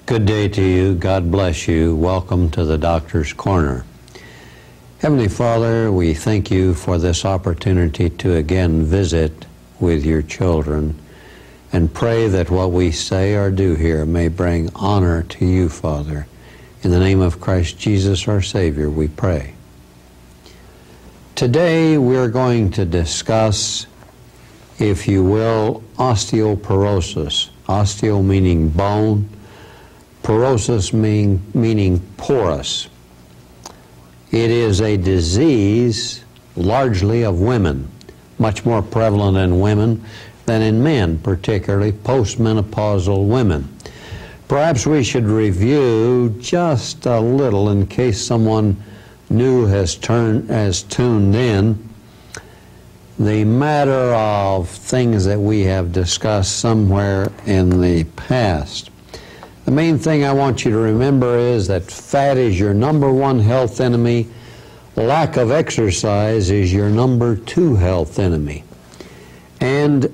Good day to you. God bless you. Welcome to the Doctor's Corner. Heavenly Father, we thank you for this opportunity to again visit with your children and pray that what we say or do here may bring honor to you, Father. In the name of Christ Jesus, our Savior, we pray. Today we're going to discuss, if you will, osteoporosis. Osteo meaning bone, porosis meaning porous. It is a disease largely of women, much more prevalent in women than in men, particularly postmenopausal women. Perhaps we should review just a little in case someone new has tuned in, the matter of things that we have discussed somewhere in the past. The main thing I want you to remember is that fat is your number one health enemy. Lack of exercise is your number two health enemy. And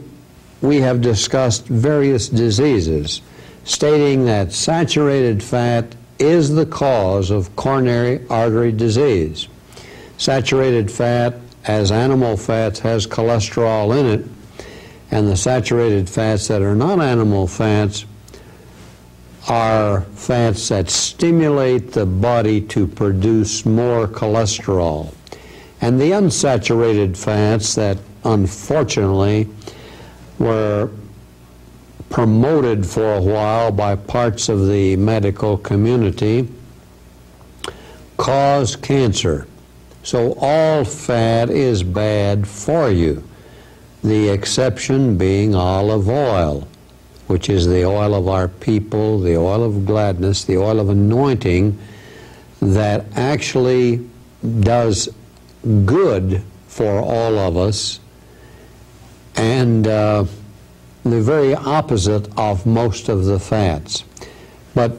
we have discussed various diseases, stating that saturated fat is the cause of coronary artery disease. Saturated fat, as animal fats, has cholesterol in it, and the saturated fats that are not animal fats are fats that stimulate the body to produce more cholesterol. And the unsaturated fats that unfortunately were promoted for a while by parts of the medical community cause cancer. So all fat is bad for you, the exception being olive oil, which is the oil of our people, the oil of gladness, the oil of anointing, that actually does good for all of us, and the very opposite of most of the fats. But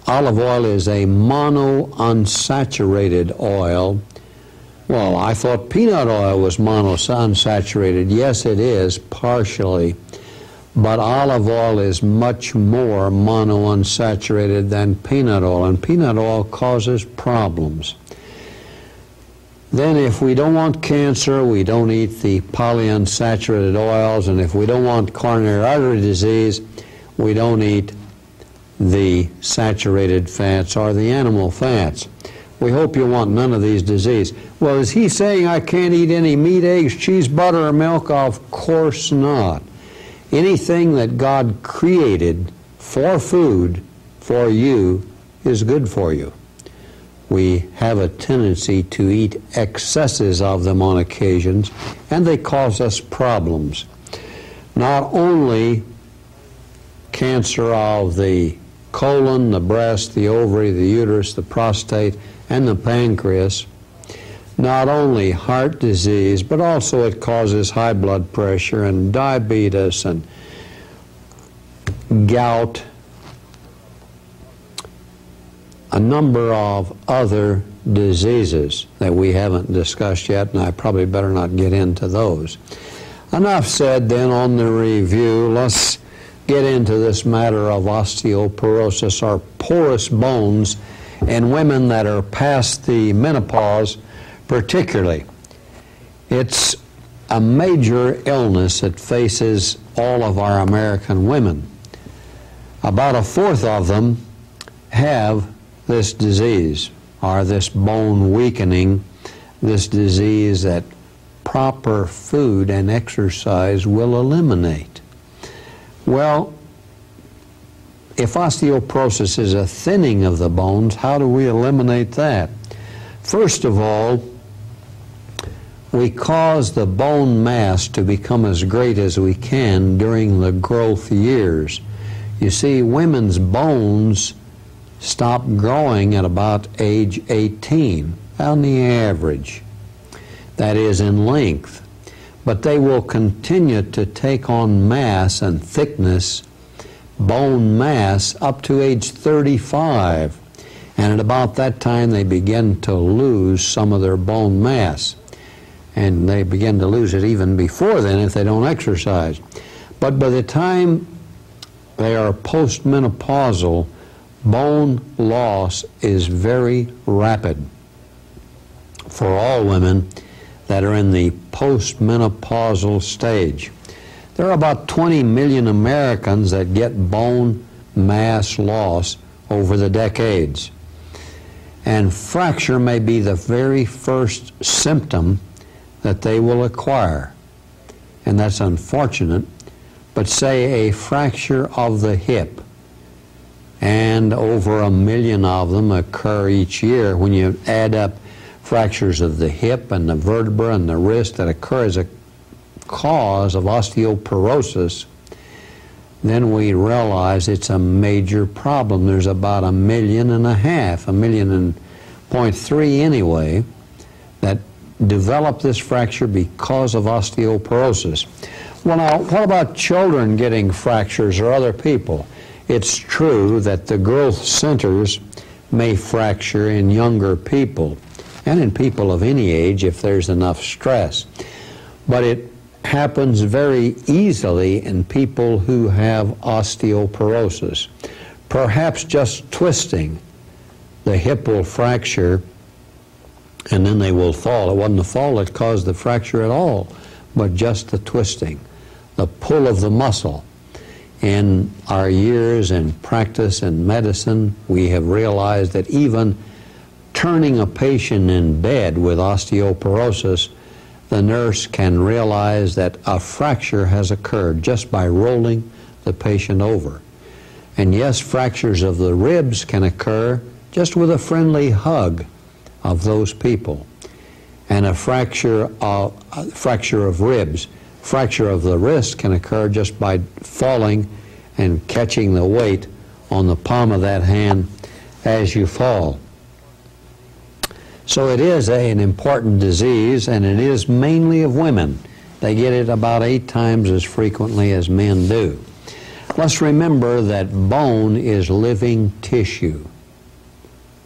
olive oil is a monounsaturated oil. Well, I thought peanut oil was monounsaturated. Yes, it is, partially. But olive oil is much more monounsaturated than peanut oil, and peanut oil causes problems. Then if we don't want cancer, we don't eat the polyunsaturated oils, and if we don't want coronary artery disease, we don't eat the saturated fats or the animal fats. We hope you want none of these diseases. Well, is he saying I can't eat any meat, eggs, cheese, butter, or milk? Of course not. Anything that God created for food for you is good for you. We have a tendency to eat excesses of them on occasions, and they cause us problems. Not only cancer of the colon, the breast, the ovary, the uterus, the prostate, and the pancreas, not only heart disease, but also it causes high blood pressure and diabetes and gout, a number of other diseases that we haven't discussed yet, and I probably better not get into those. Enough said then on the review. Let's get into this matter of osteoporosis, or porous bones, in women that are past the menopause particularly. It's a major illness that faces all of our American women. About a fourth of them have this disease, or this bone weakening, this disease that proper food and exercise will eliminate. Well, if osteoporosis is a thinning of the bones, how do we eliminate that? First of all, we cause the bone mass to become as great as we can during the growth years. You see, women's bones stop growing at about age 18, on the average. That is, in length. But they will continue to take on mass and thickness, bone mass, up to age 35. And at about that time, they begin to lose some of their bone mass. And they begin to lose it even before then if they don't exercise. But by the time they are postmenopausal, bone loss is very rapid for all women that are in the postmenopausal stage. There are about 20 million Americans that get bone mass loss over the decades. And fracture may be the very first symptom that they will acquire. And that's unfortunate. But say a fracture of the hip, and over 1 million of them occur each year. When you add up fractures of the hip and the vertebra and the wrist that occur as a cause of osteoporosis, then we realize it's a major problem. There's about 1.5 million, 1.3 million anyway, that develop this fracture because of osteoporosis. Well, now, what about children getting fractures or other people? It's true that the growth centers may fracture in younger people and in people of any age if there's enough stress. But it happens very easily in people who have osteoporosis. Perhaps just twisting, the hip will fracture and then they will fall. It wasn't the fall that caused the fracture at all, but just the twisting, the pull of the muscle. In our years in practice in medicine, we have realized that even turning a patient in bed with osteoporosis, the nurse can realize that a fracture has occurred just by rolling the patient over. And yes, fractures of the ribs can occur just with a friendly hug of those people. And a fracture of ribs, fracture of the wrist can occur just by falling and catching the weight on the palm of that hand as you fall. So it is an important disease, and it is mainly of women. They get it about 8 times as frequently as men do. Let's remember that bone is living tissue.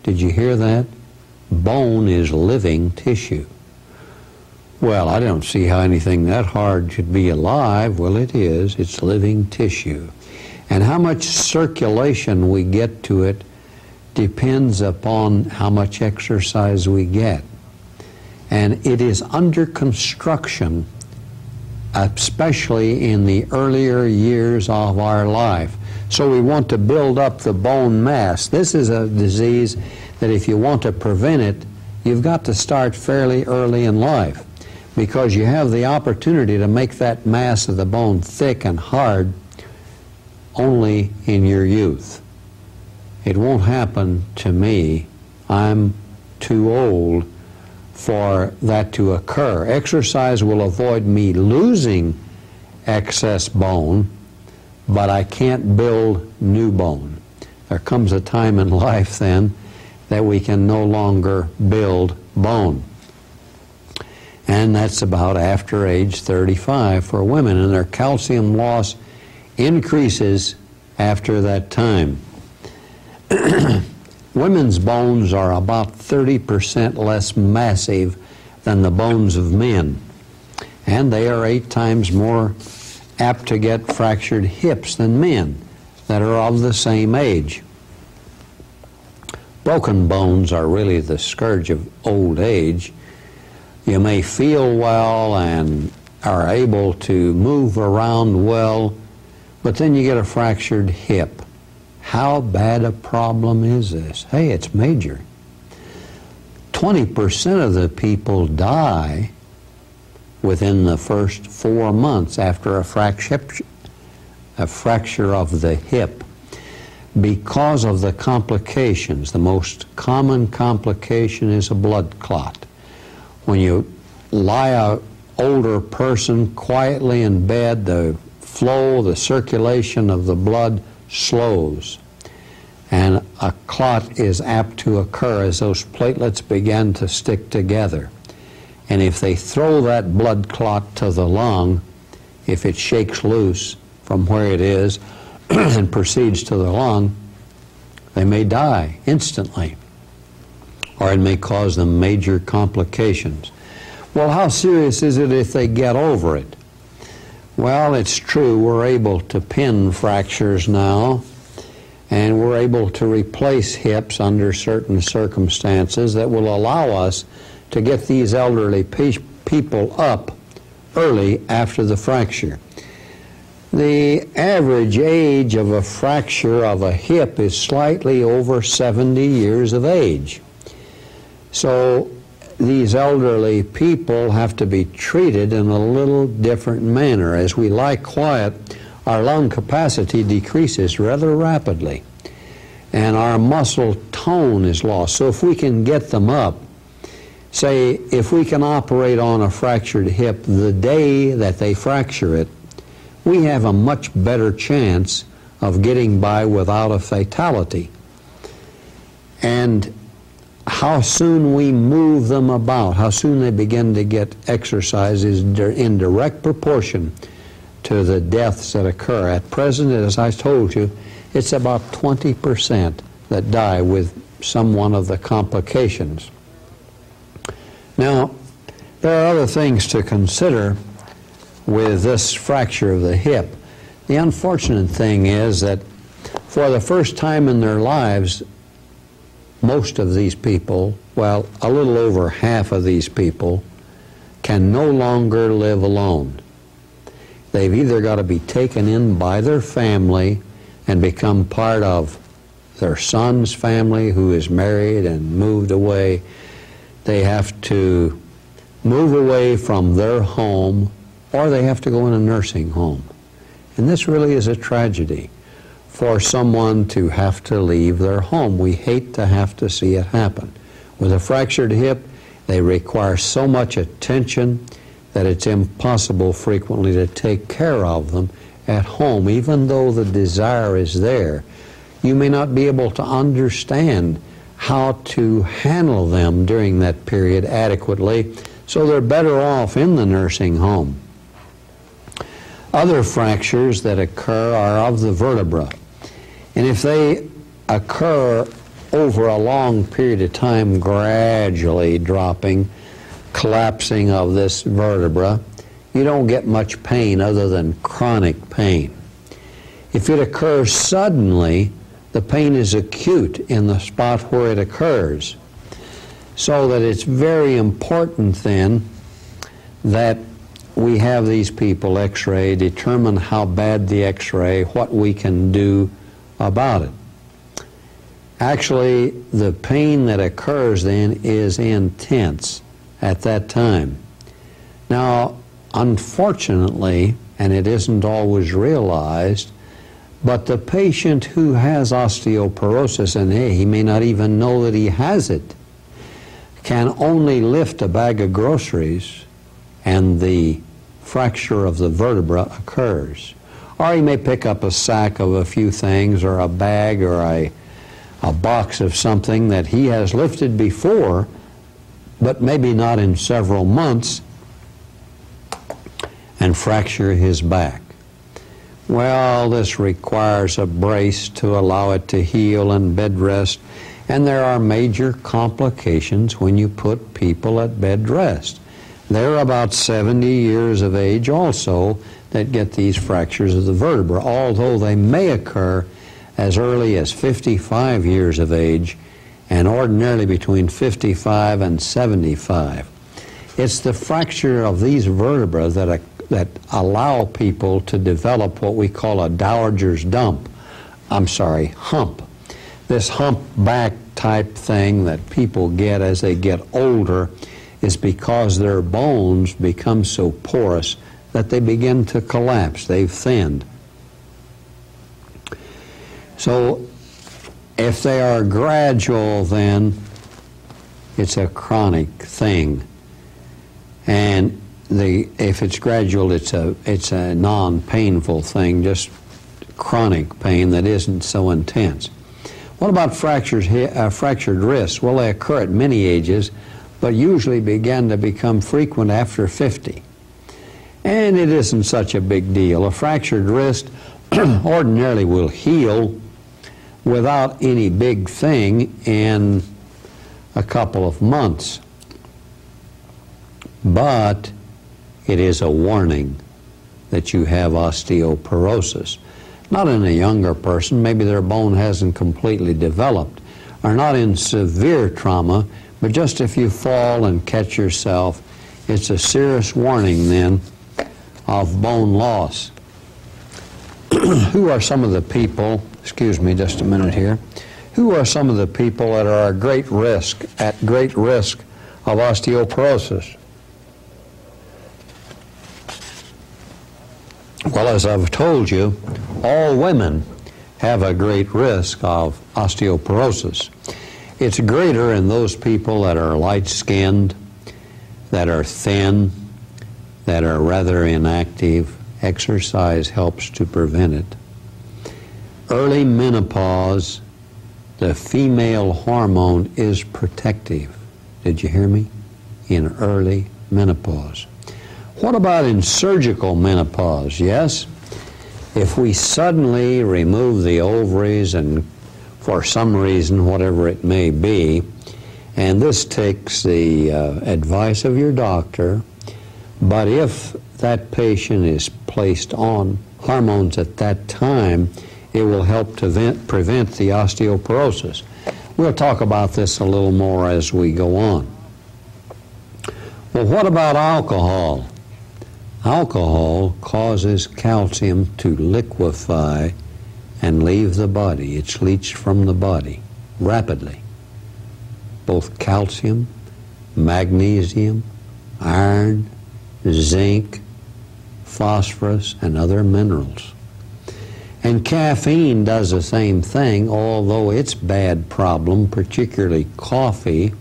Did you hear that? Bone is living tissue. Well, I don't see how anything that hard should be alive. Well, it is. It's living tissue. And how much circulation we get to it depends upon how much exercise we get. And it is under construction, especially in the earlier years of our life. So we want to build up the bone mass. This is a disease that if you want to prevent it, you've got to start fairly early in life, because you have the opportunity to make that mass of the bone thick and hard only in your youth. It won't happen to me. I'm too old for that to occur. Exercise will avoid me losing excess bone, but I can't build new bone. There comes a time in life then that we can no longer build bone. And that's about after age 35 for women, and their calcium loss increases after that time. Women's bones are about 30% less massive than the bones of men, and they are 8 times more apt to get fractured hips than men that are of the same age. Broken bones are really the scourge of old age. You may feel well and are able to move around well, but then you get a fractured hip. How bad a problem is this? Hey, it's major. 20% of the people die within the first 4 months after a fracture of the hip because of the complications. The most common complication is a blood clot. When you lie an older person quietly in bed, the flow, the circulation of the blood slows, and a clot is apt to occur as those platelets begin to stick together. And if they throw that blood clot to the lung, if it shakes loose from where it is and proceeds to the lung, they may die instantly, or it may cause them major complications. Well, how serious is it if they get over it? Well, it's true we're able to pin fractures now, and we're able to replace hips under certain circumstances that will allow us to get these elderly people up early after the fracture. The average age of a fracture of a hip is slightly over 70 years of age. So these elderly people have to be treated in a little different manner. As we lie quiet, our lung capacity decreases rather rapidly, and our muscle tone is lost. So if we can get them up, say if we can operate on a fractured hip the day that they fracture it, we have a much better chance of getting by without a fatality. And how soon we move them about, how soon they begin to get exercise is in direct proportion to the deaths that occur. At present, as I told you, it's about 20% that die with some one of the complications. Now, there are other things to consider with this fracture of the hip. The unfortunate thing is that for the first time in their lives, most of these people, well, a little over half of these people, can no longer live alone. They've either got to be taken in by their family and become part of their son's family who is married and moved away. They have to move away from their home, or they have to go in a nursing home. And this really is a tragedy for someone to have to leave their home. We hate to have to see it happen. With a fractured hip, they require so much attention that it's impossible frequently to take care of them at home. Even though the desire is there, you may not be able to understand how to handle them during that period adequately, so they're better off in the nursing home. Other fractures that occur are of the vertebra. And if they occur over a long period of time, gradually dropping, collapsing of this vertebra, you don't get much pain other than chronic pain. If it occurs suddenly, the pain is acute in the spot where it occurs. So that it's very important then that we have these people x-ray, determine how bad the x-ray, what we can do about it. Actually, the pain that occurs then is intense at that time. Now, unfortunately, and it isn't always realized, but the patient who has osteoporosis, and hey, he may not even know that he has it, can only lift a bag of groceries and the fracture of the vertebra occurs. Or he may pick up a sack of a few things, or a bag, or a box of something that he has lifted before, but maybe not in several months, and fracture his back. Well, this requires a brace to allow it to heal and bed rest, and there are major complications when you put people at bed rest. They're about 70 years of age also that get these fractures of the vertebra, although they may occur as early as 55 years of age and ordinarily between 55 and 75. It's the fracture of these vertebrae that allow people to develop what we call a dowager's hump. This humpback type thing that people get as they get older is because their bones become so porous that they begin to collapse. They've thinned. So if they are gradual, then it's a chronic thing. And if it's gradual, it's a non-painful thing, just chronic pain that isn't so intense. What about fractured wrists? Well, they occur at many ages, but usually begin to become frequent after 50. And it isn't such a big deal. A fractured wrist ordinarily will heal without any big thing in a couple of months. But it is a warning that you have osteoporosis. not in a younger person, maybe their bone hasn't completely developed, or not in severe trauma, but just if you fall and catch yourself, it's a serious warning then of bone loss. Who are some of the people, excuse me just a minute here, who are some of the people that are at great risk of osteoporosis? Well, as I've told you, all women have a great risk of osteoporosis. It's greater in those people that are light-skinned, that are thin, that are rather inactive. Exercise helps to prevent it. Early menopause, the female hormone is protective. Did you hear me? In early menopause. What about in surgical menopause? Yes, if we suddenly remove the ovaries and for some reason, whatever it may be, and this takes the advice of your doctor, but if that patient is placed on hormones at that time, it will help to prevent the osteoporosis. We'll talk about this a little more as we go on. Well, what about alcohol? Alcohol causes calcium to liquefy and leave the body. It's leached from the body rapidly. Both calcium, magnesium, iron, zinc, phosphorus, and other minerals. And caffeine does the same thing, although its bad problem, particularly coffee,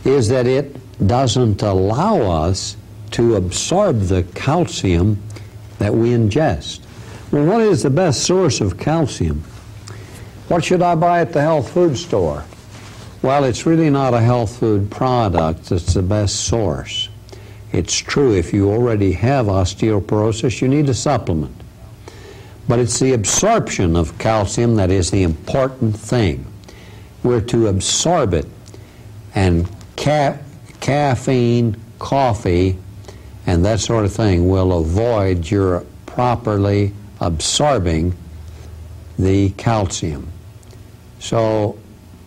is that it doesn't allow us to absorb the calcium that we ingest. Well, what is the best source of calcium? What should I buy at the health food store? Well, it's really not a health food product that's the best source. It's true, if you already have osteoporosis, you need a supplement. But it's the absorption of calcium that is the important thing. We're to absorb it. And caffeine, coffee, and that sort of thing will avoid your properly absorbing the calcium. So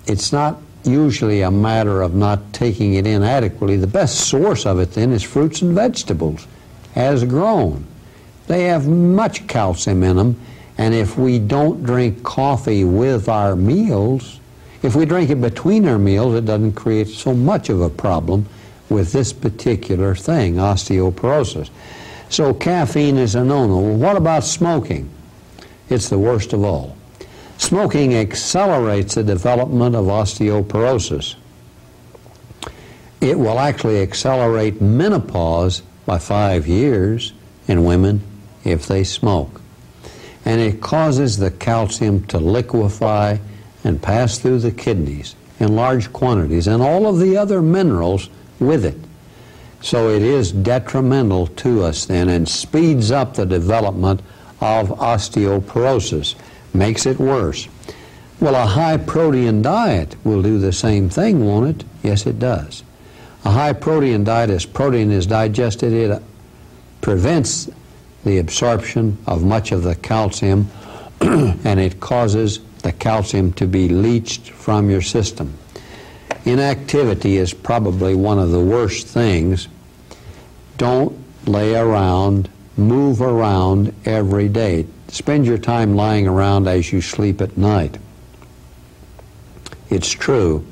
it's not usually a matter of not taking it in adequately. The best source of it then is fruits and vegetables as grown. They have much calcium in them, and if we don't drink coffee with our meals, if we drink it between our meals, it doesn't create so much of a problem with this particular thing, osteoporosis. So caffeine is a no-no. Well, what about smoking? It's the worst of all. Smoking accelerates the development of osteoporosis. It will actually accelerate menopause by 5 years in women if they smoke. And it causes the calcium to liquefy and pass through the kidneys in large quantities, and all of the other minerals with it. So it is detrimental to us then and speeds up the development of osteoporosis, makes it worse. Well, a high-protein diet will do the same thing, won't it? Yes, it does. A high-protein diet, as protein is digested, it prevents the absorption of much of the calcium and it causes the calcium to be leached from your system. Inactivity is probably one of the worst things. Don't lay around, move around every day. Spend your time lying around as you sleep at night. It's true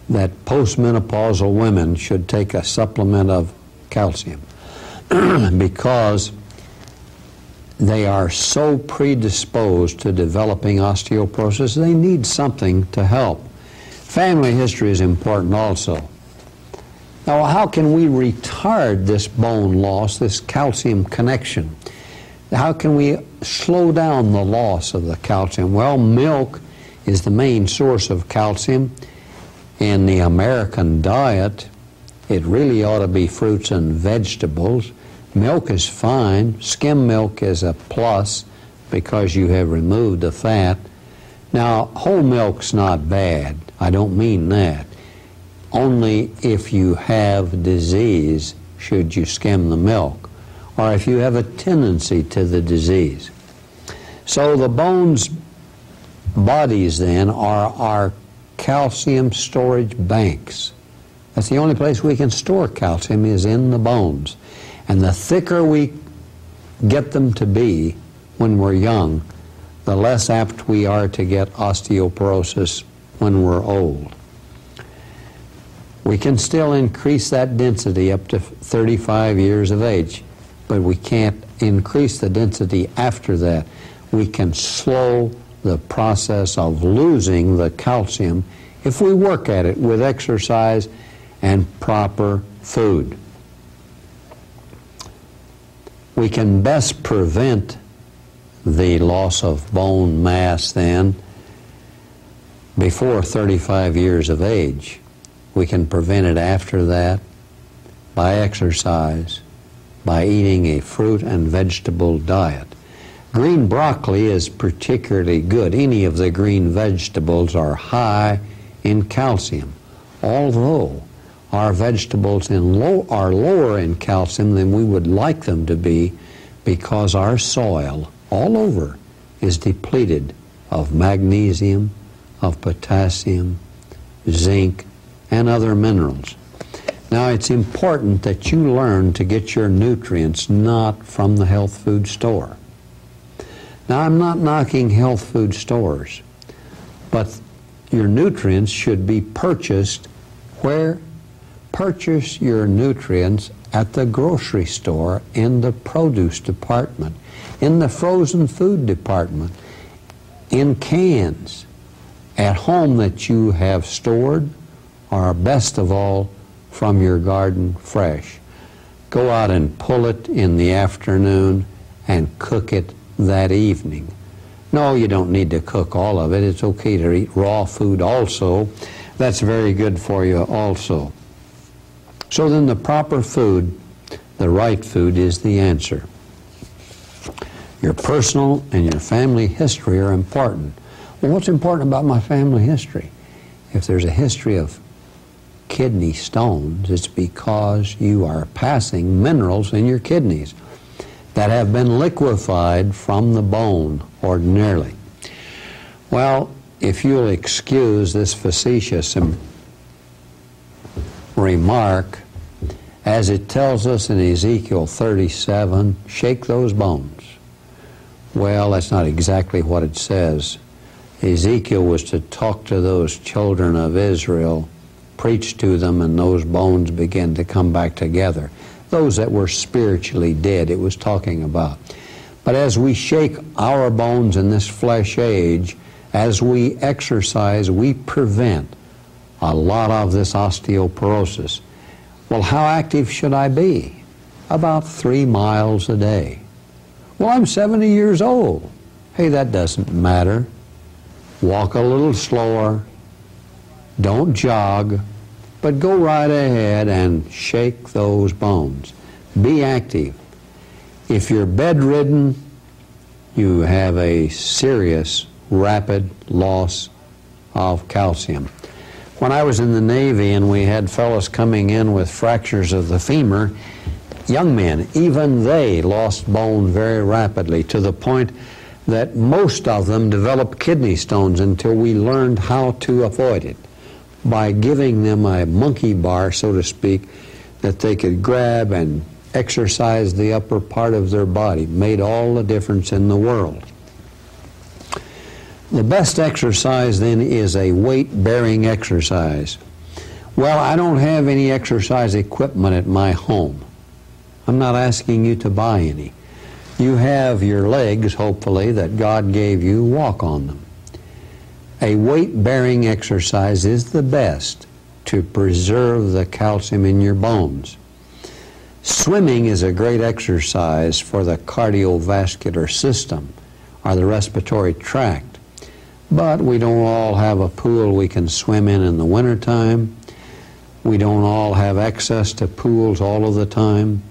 that postmenopausal women should take a supplement of calcium because they are so predisposed to developing osteoporosis, they need something to help. Family history is important also. Now, how can we retard this bone loss, this calcium connection? How can we slow down the loss of the calcium? Well, milk is the main source of calcium in the American diet. It really ought to be fruits and vegetables. Milk is fine. Skim milk is a plus because you have removed the fat. Now, whole milk's not bad. I don't mean that. Only if you have disease should you skim the milk, or if you have a tendency to the disease. So the bones bodies then are our calcium storage banks. That's the only place we can store calcium is in the bones. And the thicker we get them to be when we're young, the less apt we are to get osteoporosis when we're old. We can still increase that density up to 35 years of age, but we can't increase the density after that. We can slow the process of losing the calcium if we work at it with exercise and proper food. We can best prevent the loss of bone mass then before 35 years of age. We can prevent it after that by exercise, by eating a fruit and vegetable diet. Green broccoli is particularly good. Any of the green vegetables are high in calcium, although our vegetables are lower in calcium than we would like them to be because our soil all over is depleted of magnesium, of potassium, zinc, and other minerals. Now, it's important that you learn to get your nutrients not from the health food store. Now, I'm not knocking health food stores, but your nutrients should be purchased where? Purchase your nutrients at the grocery store, in the produce department, in the frozen food department, in cans, at home that you have stored, or best of all, from your garden fresh. Go out and pull it in the afternoon and cook it that evening. No, you don't need to cook all of it. It's okay to eat raw food also. That's very good for you also. So then the proper food, the right food, is the answer. Your personal and your family history are important. Well, what's important about my family history? If there's a history of kidney stones, it's because you are passing minerals in your kidneys that have been liquefied from the bone ordinarily. Well, if you'll excuse this facetious remark, as it tells us in Ezekiel 37, shake those bones. Well, that's not exactly what it says. Ezekiel was to talk to those children of Israel, preach to them, and those bones began to come back together. Those that were spiritually dead, it was talking about. But as we shake our bones in this flesh age, as we exercise, we prevent a lot of this osteoporosis. Well, how active should I be? About 3 miles a day. Well, I'm 70 years old. Hey, that doesn't matter. Walk a little slower. Don't jog, but go right ahead and shake those bones. Be active. If you're bedridden, you have a serious, rapid loss of calcium. When I was in the Navy and we had fellows coming in with fractures of the femur, young men, even they lost bone very rapidly, to the point that most of them developed kidney stones until we learned how to avoid it by giving them a monkey bar, so to speak, that they could grab and exercise the upper part of their body. Made all the difference in the world. The best exercise then is a weight-bearing exercise. Well, I don't have any exercise equipment at my home. I'm not asking you to buy any. You have your legs, hopefully, that God gave you. Walk on them. A weight-bearing exercise is the best to preserve the calcium in your bones. Swimming is a great exercise for the cardiovascular system or the respiratory tract. But we don't all have a pool we can swim in the wintertime. We don't all have access to pools all of the time.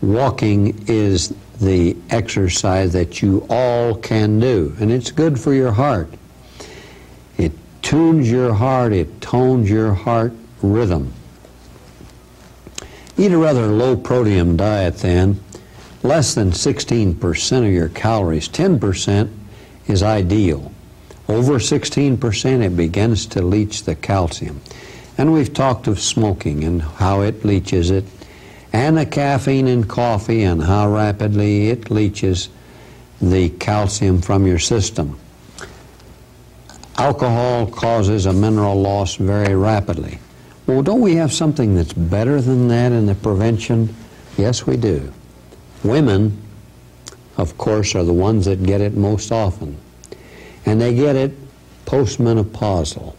Walking is the exercise that you all can do, and it's good for your heart. It tunes your heart, it tones your heart rhythm. Eat a rather low protein diet then. less than 16% of your calories. 10% is ideal. Over 16%, it begins to leach the calcium. And we've talked of smoking and how it leaches it, and the caffeine in coffee and how rapidly it leaches the calcium from your system. Alcohol causes a mineral loss very rapidly. Well, don't we have something that's better than that in the prevention? Yes, we do. Women, of course, are the ones that get it most often. And they get it postmenopausal.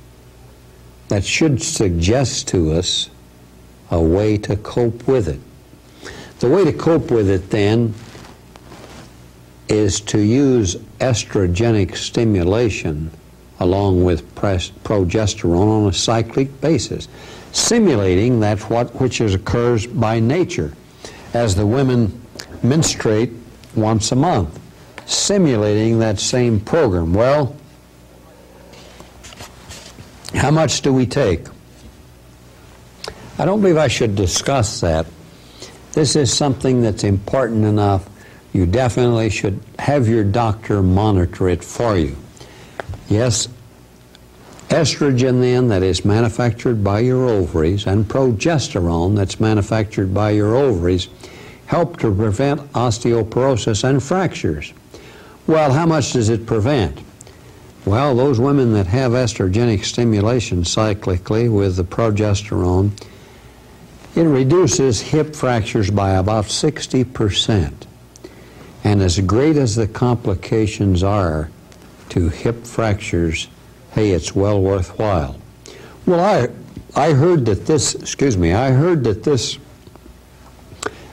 That should suggest to us a way to cope with it. The way to cope with it, then, is to use estrogenic stimulation along with progesterone on a cyclic basis, simulating that which occurs by nature, as the women menstruate once a month, simulating that same program. Well, how much do we take? I don't believe I should discuss that. This is something that's important enough. You definitely should have your doctor monitor it for you. Yes, estrogen then that is manufactured by your ovaries and progesterone that's manufactured by your ovaries help to prevent osteoporosis and fractures. Well, how much does it prevent? Well, those women that have estrogenic stimulation cyclically with the progesterone, it reduces hip fractures by about 60%. And as great as the complications are to hip fractures, hey, it's well worthwhile. Well, I heard that this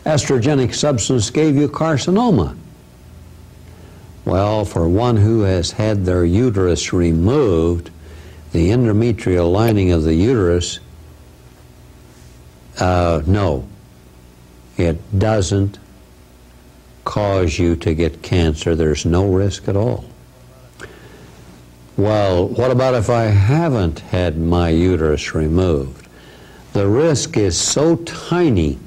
estrogenic substance gave you carcinoma. Well, for one who has had their uterus removed, the endometrial lining of the uterus, no, it doesn't cause you to get cancer. There's no risk at all. Well, what about if I haven't had my uterus removed? The risk is so tiny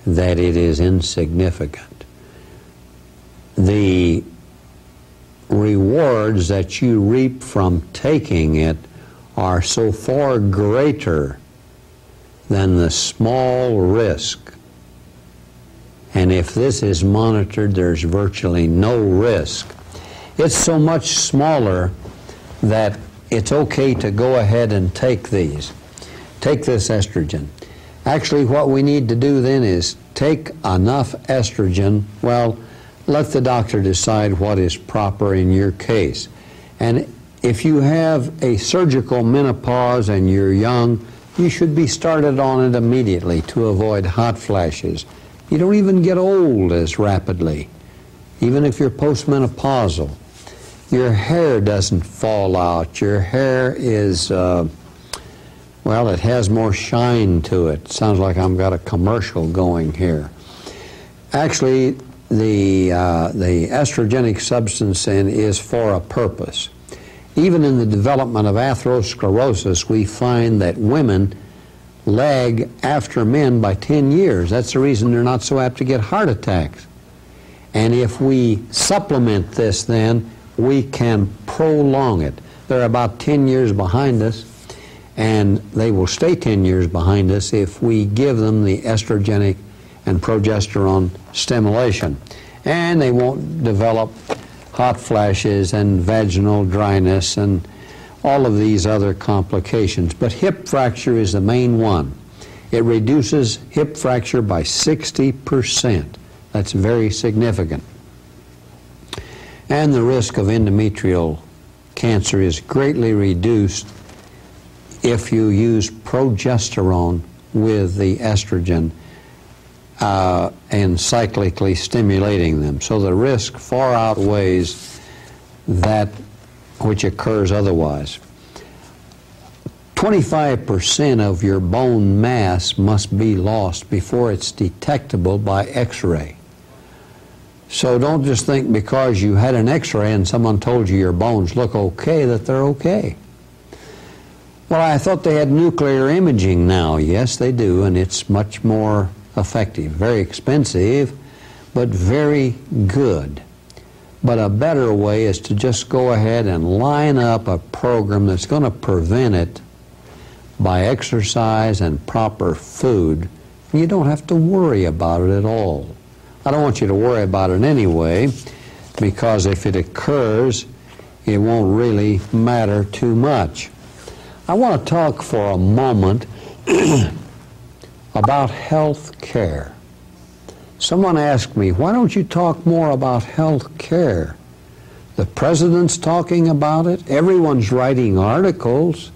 that it is insignificant. The rewards that you reap from taking it are so far greater than the small risk. And if this is monitored, there's virtually no risk. It's so much smaller that it's okay to go ahead and take these. Take this estrogen. Actually, what we need to do then is take enough estrogen. Well, let the doctor decide what is proper in your case. And if you have a surgical menopause and you're young, you should be started on it immediately to avoid hot flashes. You don't even get old as rapidly, even if you're postmenopausal. Your hair doesn't fall out. Your hair is, well, it has more shine to it. Sounds like I've got a commercial going here. Actually, the estrogenic substance then is for a purpose. Even in the development of atherosclerosis, we find that women lag after men by 10 years. That's the reason they're not so apt to get heart attacks. And if we supplement this, then we can prolong it. They're about 10 years behind us, and they will stay 10 years behind us if we give them the estrogenic and progesterone stimulation. And they won't develop hot flashes and vaginal dryness and all of these other complications. But hip fracture is the main one. It reduces hip fracture by 60%. That's very significant. And the risk of endometrial cancer is greatly reduced if you use progesterone with the estrogen and cyclically stimulating them. So the risk far outweighs that which occurs otherwise. 25% of your bone mass must be lost before it's detectable by X-ray. So don't just think because you had an X-ray and someone told you your bones look okay that they're okay. Well, I thought they had nuclear imaging now. Yes, they do, and it's much more effective. Very expensive, but very good. But a better way is to just go ahead and line up a program that's going to prevent it by exercise and proper food. You don't have to worry about it at all. I don't want you to worry about it anyway, because if it occurs, it won't really matter too much. I want to talk for a moment about health care. Someone asked me, why don't you talk more about health care? The president's talking about it. Everyone's writing articles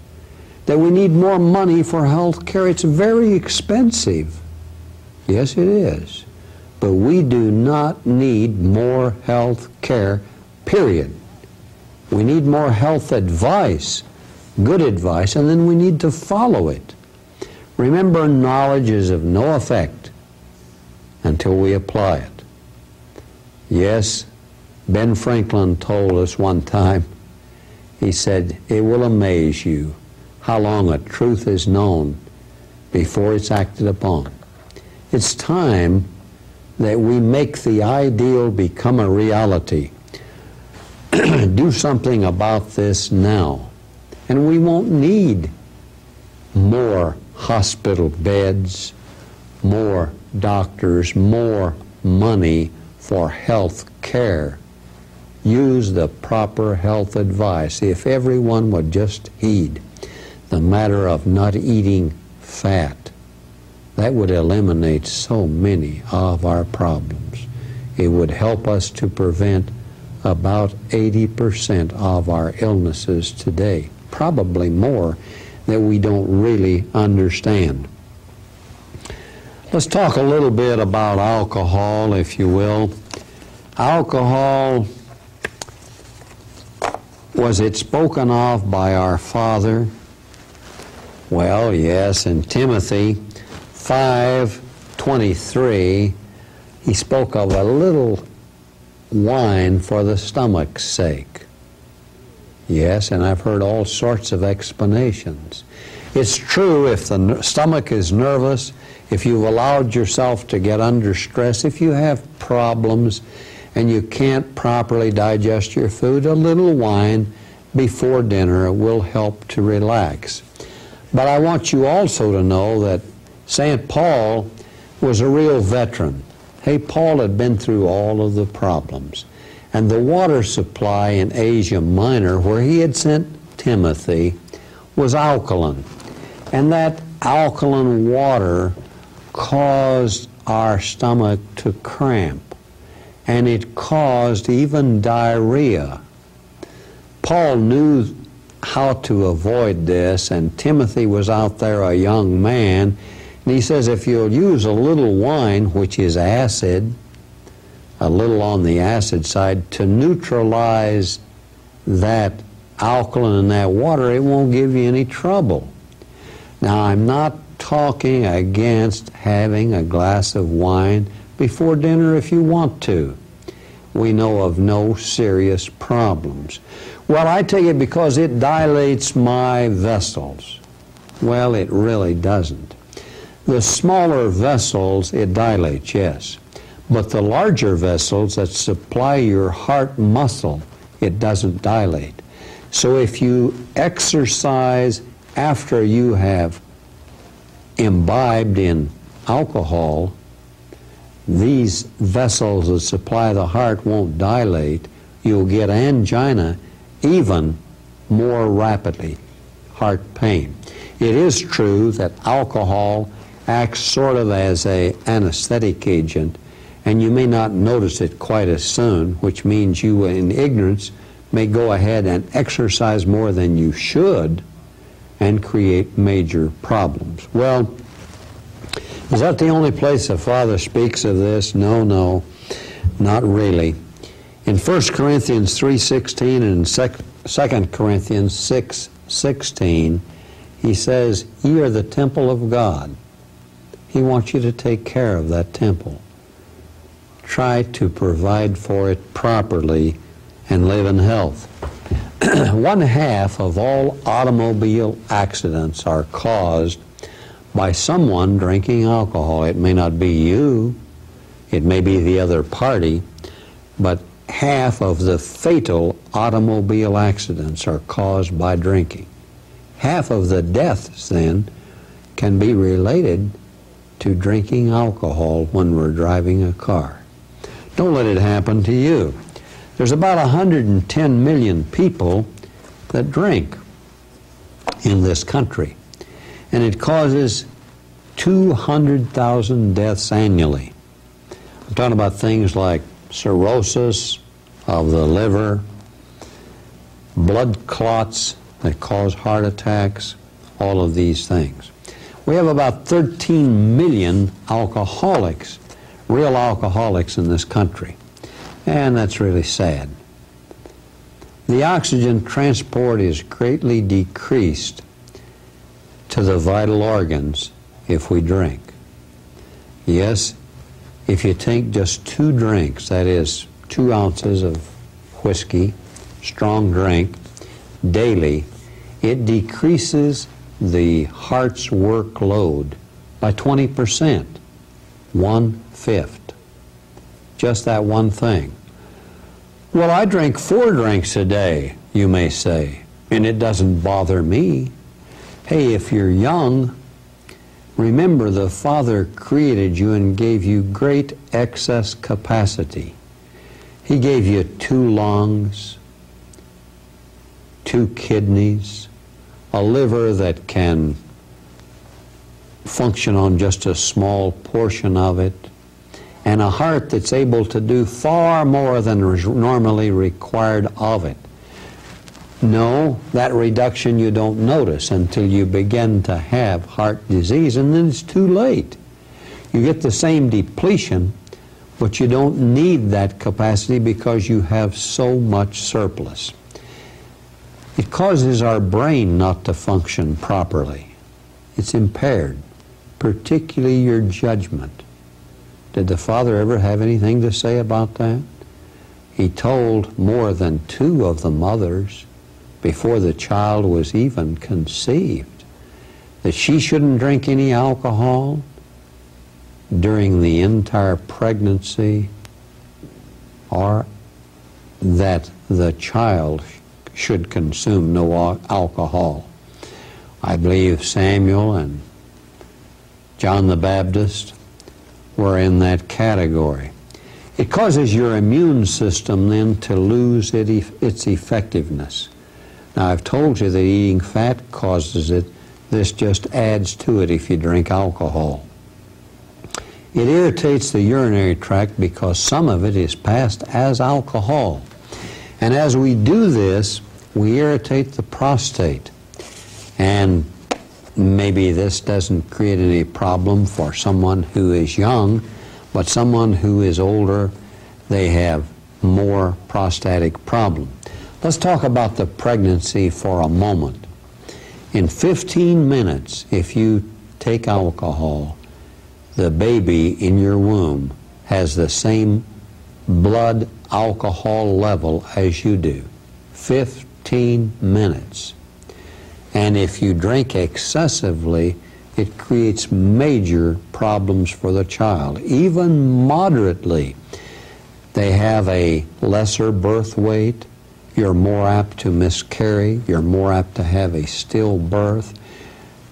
that we need more money for health care. It's very expensive. Yes, it is. But we do not need more health care, period. We need more health advice, good advice, and then we need to follow it. Remember, knowledge is of no effect until we apply it. Yes, Ben Franklin told us one time, he said, it will amaze you how long a truth is known before it's acted upon. It's time that we make the ideal become a reality. Do something about this now, and we won't need more hospital beds, more doctors, more money for health care. Use the proper health advice. If everyone would just heed the matter of not eating fat, that would eliminate so many of our problems. It would help us to prevent about 80% of our illnesses today, probably more, that we don't really understand. Let's talk a little bit about alcohol, if you will. Alcohol, was it spoken of by our Father? Well, yes, in Timothy 5:23, he spoke of a little wine for the stomach's sake. Yes, and I've heard all sorts of explanations. It's true, if the stomach is nervous, if you've allowed yourself to get under stress, if you have problems and you can't properly digest your food, a little wine before dinner will help to relax. But I want you also to know that St. Paul was a real veteran. Hey, Paul had been through all of the problems. And the water supply in Asia Minor, where he had sent Timothy, was alkaline. And that alkaline water caused our stomach to cramp. And it caused even diarrhea. Paul knew how to avoid this, and Timothy was out there, a young man, and he says, if you'll use a little wine, which is acid, a little on the acid side, to neutralize that alkaline in that water, it won't give you any trouble. Now, I'm not talking against having a glass of wine before dinner if you want to. We know of no serious problems. Well, I take it because it dilates my vessels. Well, it really doesn't. The smaller vessels, it dilates, yes. But the larger vessels that supply your heart muscle, it doesn't dilate. So if you exercise after you have imbibed in alcohol, these vessels that supply the heart won't dilate. You'll get angina even more rapidly, heart pain. It is true that alcohol acts sort of as an anesthetic agent, and you may not notice it quite as soon, which means you, in ignorance, may go ahead and exercise more than you should and create major problems. Well, is that the only place the Father speaks of this? No, not really. In 1 Corinthians 3:16 and 2 Corinthians 6:16, he says, ye are the temple of God. He wants you to take care of that temple. Try to provide for it properly and live in health. 1/2 of all automobile accidents are caused by someone drinking alcohol. It may not be you. It may be the other party, but half of the fatal automobile accidents are caused by drinking. Half of the deaths, then, can be related to drinking alcohol when we're driving a car. Don't let it happen to you. There's about 110 million people that drink in this country, and it causes 200,000 deaths annually. I'm talking about things like cirrhosis of the liver, blood clots that cause heart attacks, all of these things. We have about 13 million alcoholics, real alcoholics in this country, and that's really sad. The oxygen transport is greatly decreased to the vital organs if we drink. Yes, if you take just 2 drinks, that is 2 ounces of whiskey, strong drink, daily, it decreases the heart's workload by 20%, 1/5. Just that one thing. Well, I drink 4 drinks a day, you may say, and it doesn't bother me. Hey, if you're young, remember the Father created you and gave you great excess capacity. He gave you 2 lungs, 2 kidneys, a liver that can function on just a small portion of it, and a heart that's able to do far more than is normally required of it. No, that reduction you don't notice until you begin to have heart disease, and then it's too late. You get the same depletion, but you don't need that capacity because you have so much surplus. It causes our brain not to function properly. It's impaired, particularly your judgment. Did the Father ever have anything to say about that? He told more than 2 of the mothers before the child was even conceived that she shouldn't drink any alcohol during the entire pregnancy, or that the child should consume no alcohol. I believe Samuel and John the Baptist were in that category. It causes your immune system then to lose its effectiveness. Now, I've told you that eating fat causes it. This just adds to it if you drink alcohol. It irritates the urinary tract because some of it is passed as alcohol. And as we do this, we irritate the prostate. And maybe this doesn't create any problem for someone who is young, but someone who is older, they have more prostatic problem. Let's talk about the pregnancy for a moment. In 15 minutes, if you take alcohol, the baby in your womb has the same blood alcohol level as you do. 15 minutes. And if you drink excessively, it creates major problems for the child. Even moderately, they have a lesser birth weight. You're more apt to miscarry. You're more apt to have a stillbirth.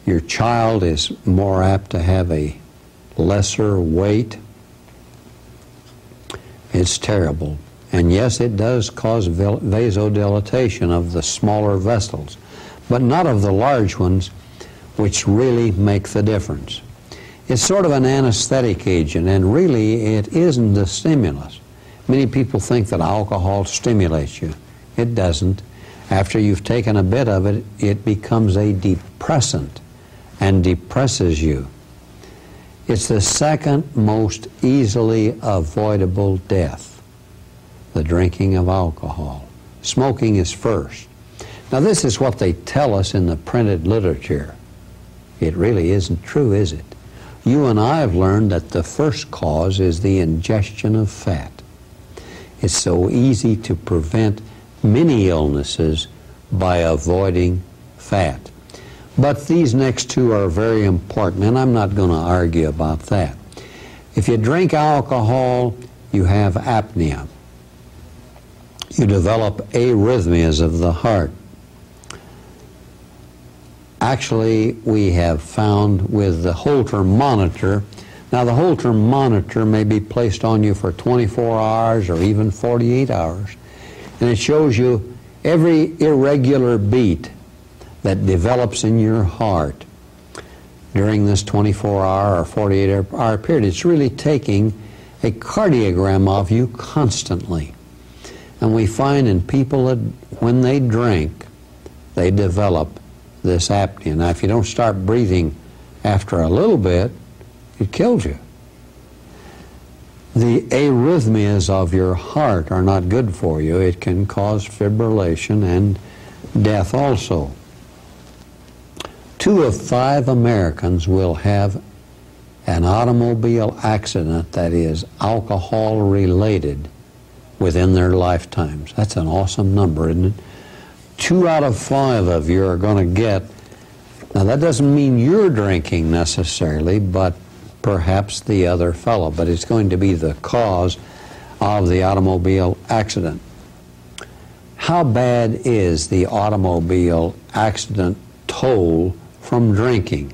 Your child is more apt to have a lesser weight. It's terrible. And yes, it does cause vasodilatation of the smaller vessels, but not of the large ones, which really make the difference. It's sort of an anesthetic agent, and really it isn't a stimulus. Many people think that alcohol stimulates you. It doesn't. After you've taken a bit of it, it becomes a depressant and depresses you. It's the second most easily avoidable death, the drinking of alcohol. Smoking is first. Now, this is what they tell us in the printed literature. It really isn't true, is it? You and I have learned that the first cause is the ingestion of fat. It's so easy to prevent many illnesses by avoiding fat. But these next 2 are very important, and I'm not going to argue about that. If you drink alcohol, you have apnea. You develop arrhythmias of the heart. Actually, we have found with the Holter monitor, now the Holter monitor may be placed on you for 24 hours or even 48 hours, and it shows you every irregular beat that develops in your heart during this 24-hour or 48-hour period. It's really taking a cardiogram of you constantly. And we find in people that when they drink, they develop this apnea. Now, if you don't start breathing after a little bit, it kills you. The arrhythmias of your heart are not good for you. It can cause fibrillation and death also. 2 of 5 Americans will have an automobile accident that is alcohol-related within their lifetimes. That's an awesome number, isn't it? 2 out of 5 of you are going to get, now that doesn't mean you're drinking necessarily, but perhaps the other fellow, but it's going to be the cause of the automobile accident. How bad is the automobile accident toll from drinking?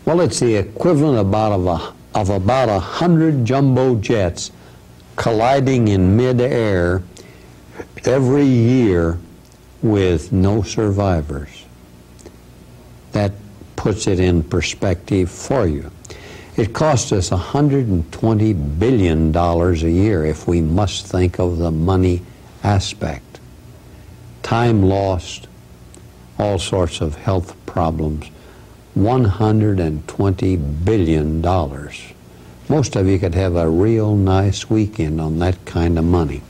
Well, it's the equivalent of about 100 jumbo jets colliding in midair every year with no survivors. That puts it in perspective for you. It costs us $120 billion a year if we must think of the money aspect. Time lost, all sorts of health problems. $120 billion. Most of you could have a real nice weekend on that kind of money.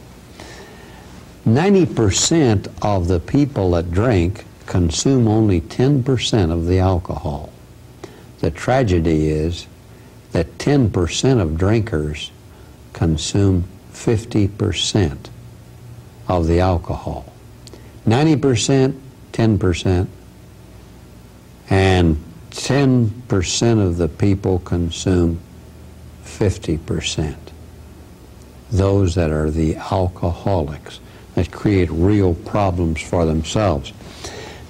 90% of the people that drink consume only 10% of the alcohol. The tragedy is that 10% of drinkers consume 50% of the alcohol. 90%, 10%, and 10% of the people consume 50%. Those that are the alcoholics that create real problems for themselves.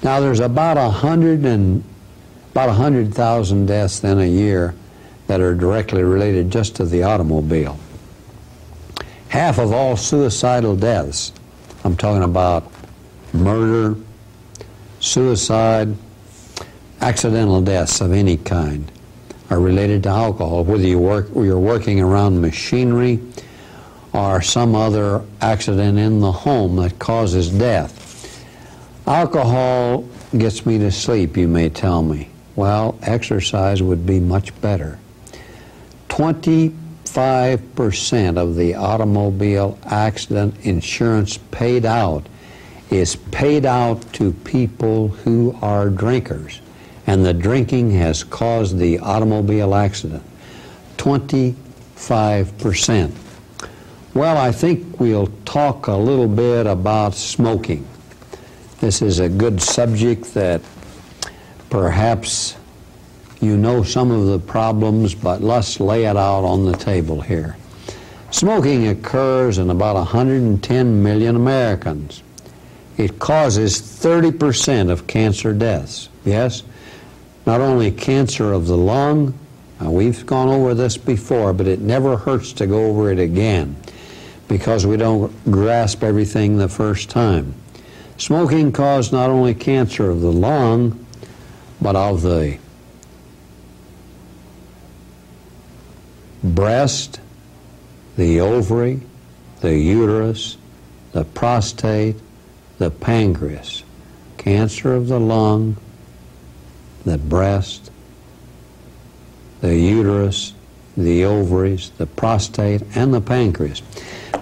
Now there's about 100,000 deaths then a year that are directly related just to the automobile. Half of all suicidal deaths, I'm talking about murder, suicide, accidental deaths of any kind, are related to alcohol, whether you're working around machinery or some other accident in the home that causes death. Alcohol gets me to sleep, you may tell me. Well, exercise would be much better. 25% of the automobile accident insurance paid out is paid out to people who are drinkers, and the drinking has caused the automobile accident. 25%. Well, I think we'll talk a little bit about smoking. This is a good subject that perhaps you know some of the problems, but let's lay it out on the table here. Smoking occurs in about 110 million Americans. It causes 30% of cancer deaths. Yes? Not only cancer of the lung, we've gone over this before, but it never hurts to go over it again because we don't grasp everything the first time. Smoking caused not only cancer of the lung, but of the breast, the ovary, the uterus, the prostate, the pancreas. Cancer of the lung, the breast, the uterus, the ovaries, the prostate, and the pancreas.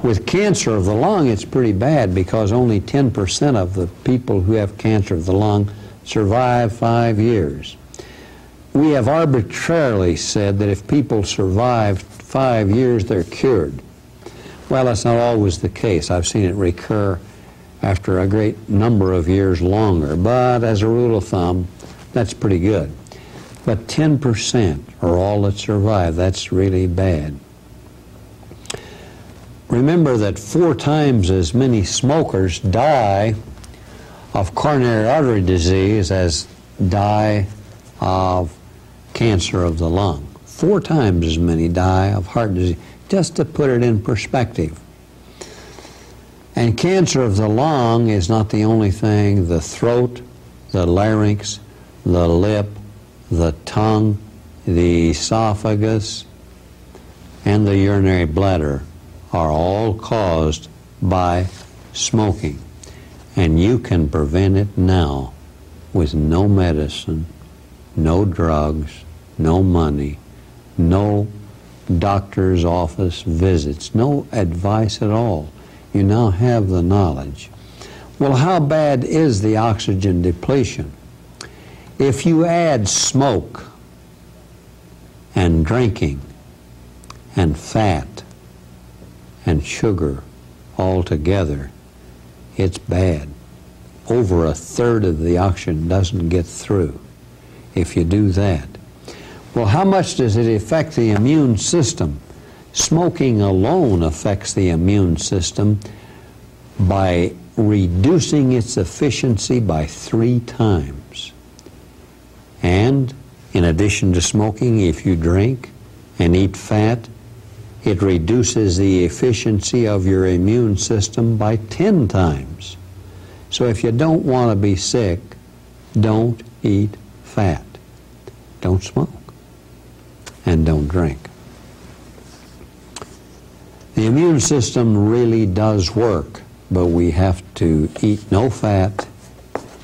With cancer of the lung, it's pretty bad because only 10% of the people who have cancer of the lung survive 5 years. We have arbitrarily said that if people survive 5 years, they're cured. Well, that's not always the case. I've seen it recur after a great number of years longer, but as a rule of thumb, that's pretty good. But 10% are all that survive. That's really bad. Remember that 4 times as many smokers die of coronary artery disease as die of cancer of the lung. 4 times as many die of heart disease, just to put it in perspective. And cancer of the lung is not the only thing. The throat, the larynx, the lip, the tongue, the esophagus, and the urinary bladder are all caused by smoking. And you can prevent it now with no medicine, no drugs, no money, no doctor's office visits, no advice at all. You now have the knowledge. Well, how bad is the oxygen depletion? If you add smoke and drinking and fat and sugar all together, it's bad. Over 1/3 of the oxygen doesn't get through if you do that. Well, how much does it affect the immune system? Smoking alone affects the immune system by reducing its efficiency by 3 times. And in addition to smoking, if you drink and eat fat, it reduces the efficiency of your immune system by 10 times. So if you don't want to be sick, don't eat fat, don't smoke, and don't drink. The immune system really does work, but we have to eat no fat,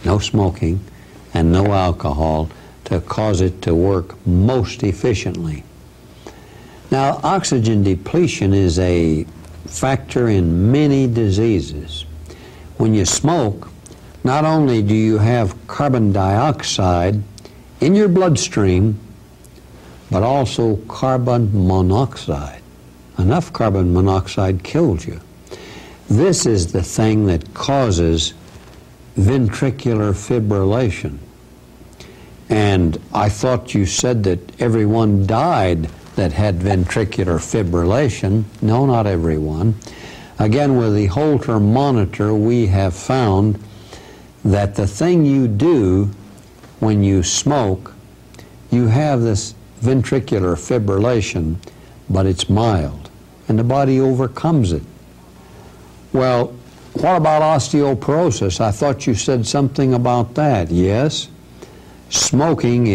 no smoking, and no alcohol to cause it to work most efficiently. Now, oxygen depletion is a factor in many diseases. When you smoke, not only do you have carbon dioxide in your bloodstream, but also carbon monoxide. Enough carbon monoxide kills you. This is the thing that causes ventricular fibrillation. And I thought you said that everyone died that had ventricular fibrillation. No, not everyone. Again, with the Holter monitor, we have found that the thing you do when you smoke, you have this ventricular fibrillation, but it's mild, and the body overcomes it. Well, what about osteoporosis? I thought you said something about that. Yes, smoking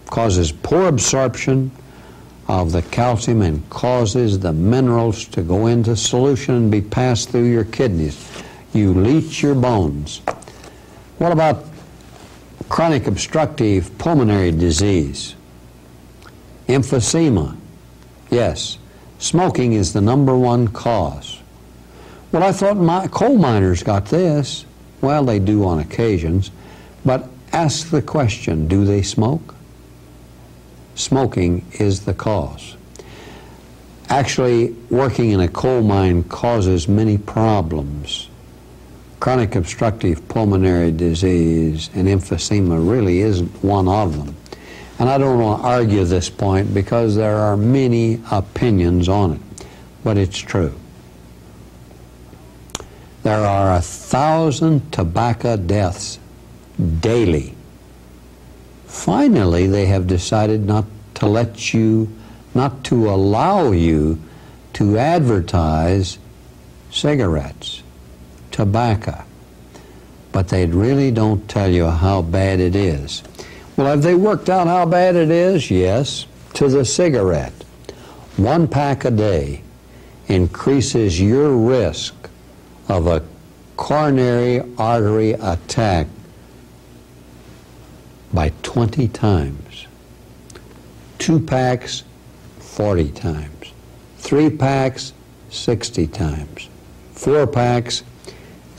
causes poor absorption of the calcium and causes the minerals to go into solution and be passed through your kidneys. You leach your bones. What about chronic obstructive pulmonary disease? Emphysema. Yes, smoking is the #1 cause. Well, I thought coal miners got this. Well, they do on occasions, but ask the question, do they smoke? Smoking is the cause. Actually, working in a coal mine causes many problems. Chronic obstructive pulmonary disease and emphysema really isn't one of them. And I don't want to argue this point because there are many opinions on it, but it's true. There are 1,000 tobacco deaths daily. Finally, they have decided not to allow you to advertise cigarettes, tobacco, but they really don't tell you how bad it is. Well, have they worked out how bad it is? Yes, to the cigarette. 1 pack a day increases your risk of a coronary artery attack by 20 times. 2 packs, 40 times. 3 packs, 60 times. 4 packs,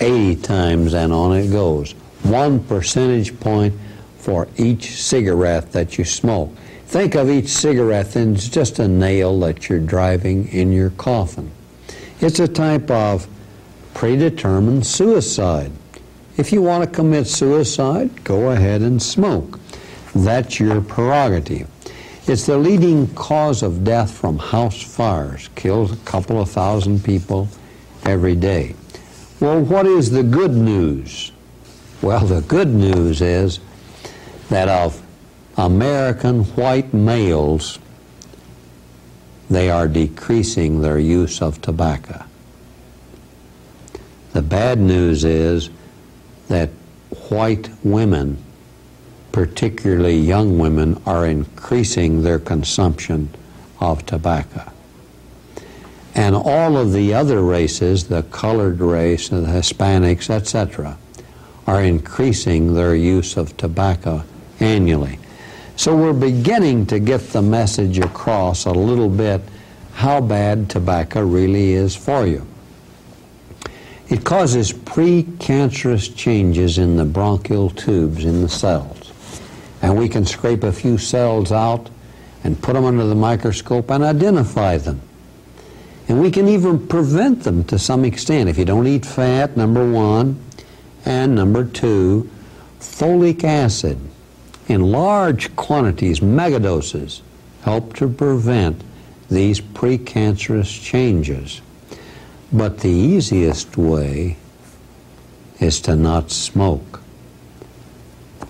80 times, and on it goes. 1 percentage point for each cigarette that you smoke. Think of each cigarette as just a nail that you're driving in your coffin. It's a type of predetermined suicide. If you want to commit suicide, go ahead and smoke. That's your prerogative. It's the leading cause of death from house fires. Kills a couple of thousand people every day. Well, what is the good news? Well, the good news is that of American white males, they are decreasing their use of tobacco. The bad news is that white women, particularly young women, are increasing their consumption of tobacco. And all of the other races, the colored race, the Hispanics, etc., are increasing their use of tobacco annually. So we're beginning to get the message across a little bit how bad tobacco really is for you. It causes precancerous changes in the bronchial tubes in the cells. And we can scrape a few cells out and put them under the microscope and identify them. And we can even prevent them to some extent. If you don't eat fat, number one, and number two, folic acid in large quantities, megadoses, help to prevent these precancerous changes. But the easiest way is to not smoke.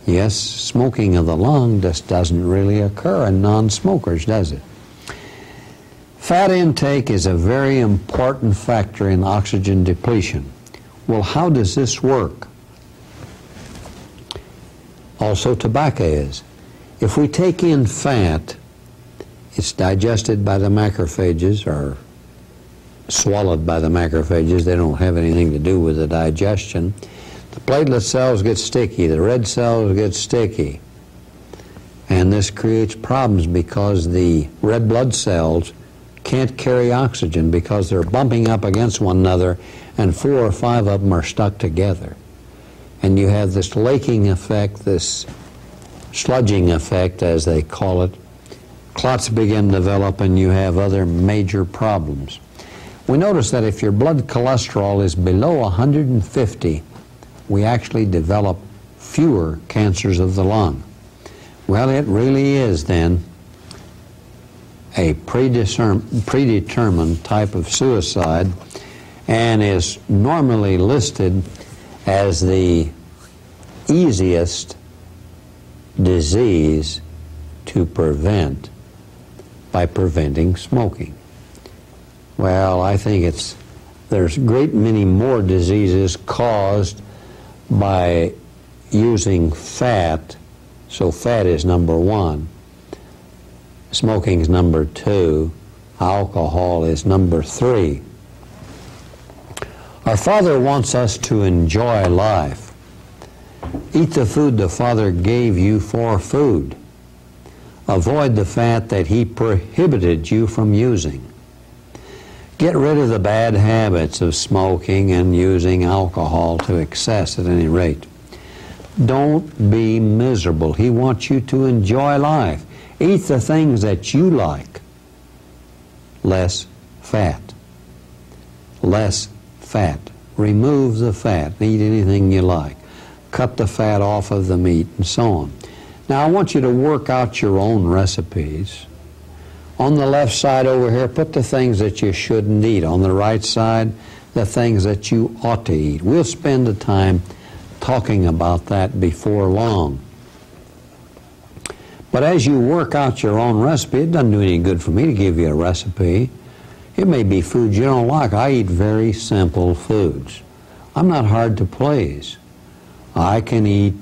Yes, smoking of the lung just doesn't really occur in non-smokers, does it? Fat intake is a very important factor in oxygen depletion. Well, how does this work? Also, tobacco is. If we take in fat, it's digested by the macrophages or swallowed by the macrophages. They don't have anything to do with the digestion. The platelet cells get sticky, the red cells get sticky. And this creates problems because the red blood cells can't carry oxygen because they're bumping up against one another, and 4 or 5 of them are stuck together. And you have this laking effect, this sludging effect, as they call it. Clots begin to develop, and you have other major problems. We notice that if your blood cholesterol is below 150, we actually develop fewer cancers of the lung. Well, it really is then a predetermined type of suicide, and is normally listed as the easiest disease to prevent by preventing smoking. Well, I think there's a great many more diseases caused by using fat. So fat is number one. Smoking is number two. Alcohol is number three. Our Father wants us to enjoy life. Eat the food the Father gave you for food. Avoid the fat that He prohibited you from using. Get rid of the bad habits of smoking and using alcohol to excess at any rate. Don't be miserable. He wants you to enjoy life. Eat the things that you like. Less fat. Less fat. Remove the fat. Eat anything you like. Cut the fat off of the meat and so on. Now I want you to work out your own recipes. On the left side over here, put the things that you shouldn't eat. On the right side, the things that you ought to eat. We'll spend the time talking about that before long. But as you work out your own recipe, it doesn't do any good for me to give you a recipe. It may be foods you don't like. I eat very simple foods. I'm not hard to please. I can eat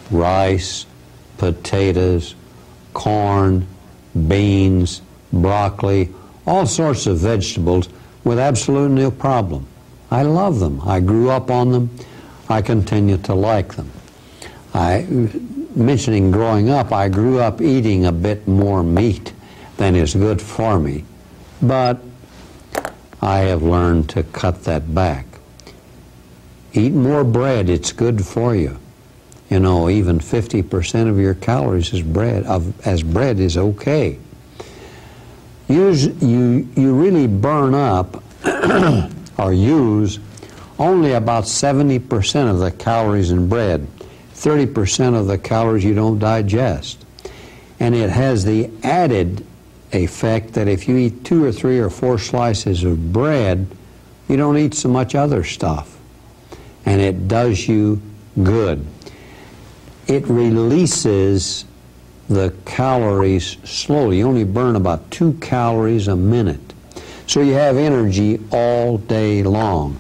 rice, potatoes, corn, beans, broccoli, all sorts of vegetables with absolutely no problem. I love them. I grew up on them. I continue to like them. Mentioning growing up, I grew up eating a bit more meat than is good for me, but I have learned to cut that back. Eat more bread, it's good for you. You know, even 50% of your calories as bread is okay. You really burn up or use only about 70% of the calories in bread. 30% of the calories you don't digest. And it has the added effect that if you eat 2 or 3 or 4 slices of bread, you don't eat so much other stuff. And it does you good. It releases the calories slowly. You only burn about 2 calories a minute. So you have energy all day long.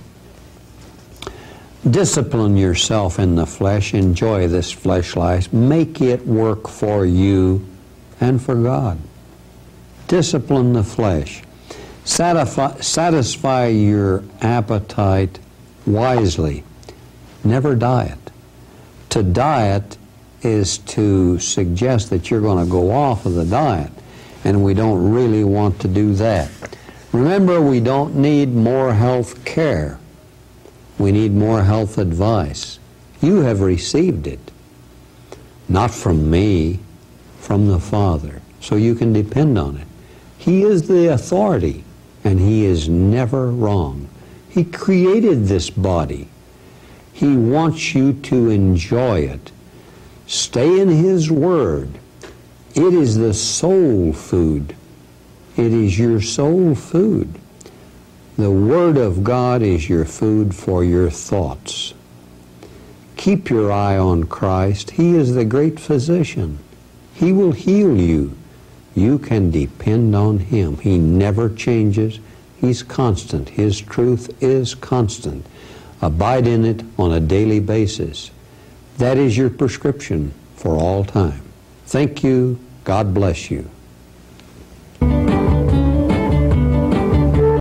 Discipline yourself in the flesh. Enjoy this flesh life. Make it work for you and for God. Discipline the flesh. Satisfy your appetite wisely. Never diet. To diet is to suggest that you're going to go off of the diet, and we don't really want to do that. Remember, we don't need more health care. We need more health advice. You have received it. Not from me, from the Father. So you can depend on it. He is the authority, and He is never wrong. He created this body. He wants you to enjoy it. Stay in His Word. It is the soul food. It is your soul food. The Word of God is your food for your thoughts. Keep your eye on Christ. He is the great physician. He will heal you. You can depend on Him. He never changes. He's constant. His truth is constant. Abide in it on a daily basis. That is your prescription for all time. Thank you. God bless you.